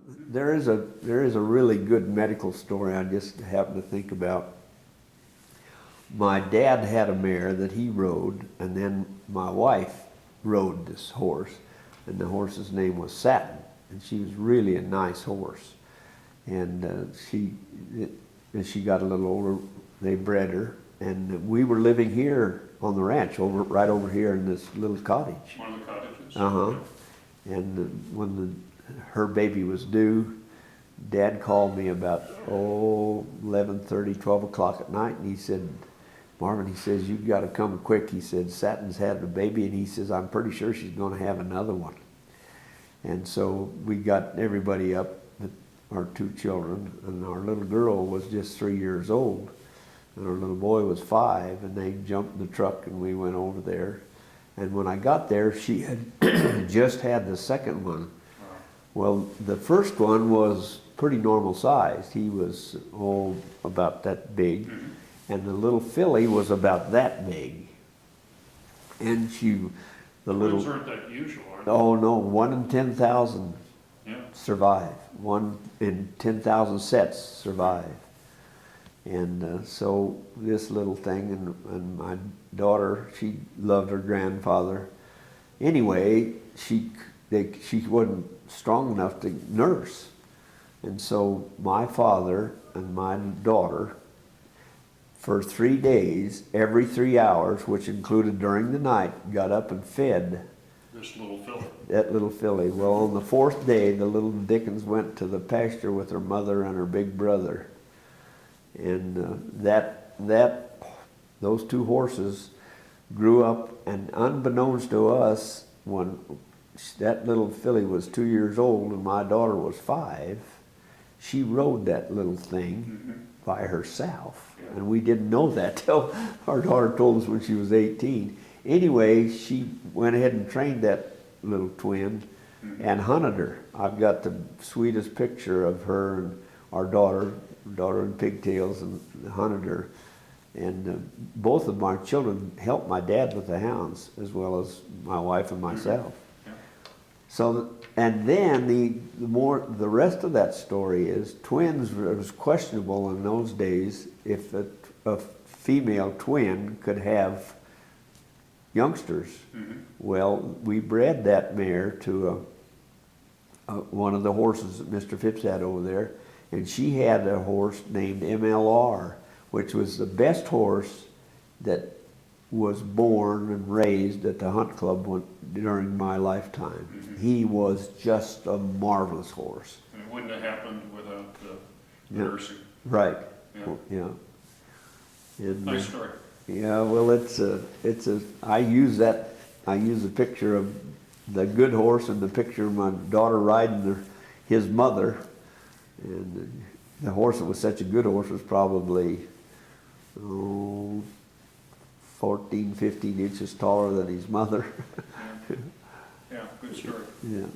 there is a really good medical story I just happened to think about. My dad had a mare that he rode, and then my wife rode this horse, and the horse's name was Satin, and she was really a nice horse. And as she got a little older, they bred her, and we were living here on the ranch, right over here in this little cottage. One of the cottages? Uh-huh. And when her baby was due, Dad called me about 11:30, 12 o'clock at night, and he said, Marvin, he says, you've got to come quick. He said, Satin's had a baby, and he says, I'm pretty sure she's going to have another one. And so we got everybody up, our two children, and our little girl was just 3 years old, and our little boy was 5, and they jumped in the truck, and we went over there. And when I got there, she had just had the second one. Well, the first one was pretty normal sized. He was, about that big. And the little filly was about that big. And the little... Twins aren't that usual, are they? Oh, no, 1 in 10,000 survive. 1 in 10,000 sets survive. And so this little thing, and my daughter, she loved her grandfather. Anyway, she wasn't strong enough to nurse. And so my father and my daughter, for 3 days, every 3 hours, which included during the night, got up and fed this little filly. That little filly. Well, on the 4th day, the little Dickens went to the pasture with her mother and her big brother. And those two horses grew up, and unbeknownst to us, when that little filly was 2 years old and my daughter was 5, she rode that little thing by herself. Yeah. And we didn't know that till our daughter told us when she was 18. Anyway, she went ahead and trained that little twin and hunted her. I've got the sweetest picture of her and our daughter in pigtails, and hunted her. And both of my children helped my dad with the hounds, as well as my wife and myself. Yeah. So, and then the rest of that story is twins. It was questionable in those days if a female twin could have youngsters. Well, we bred that mare to one of the horses that Mr. Phipps had over there, and she had a horse named MLR, which was the best horse that was born and raised at the hunt club during my lifetime. He was just a marvelous horse. And it wouldn't have happened without the nursing. Right. Yeah. And, nice story. Yeah. Well, I use a picture of the good horse and the picture of my daughter riding his mother. And the horse that was such a good horse was probably 14, 15 inches taller than his mother. Yeah, good story. Yeah.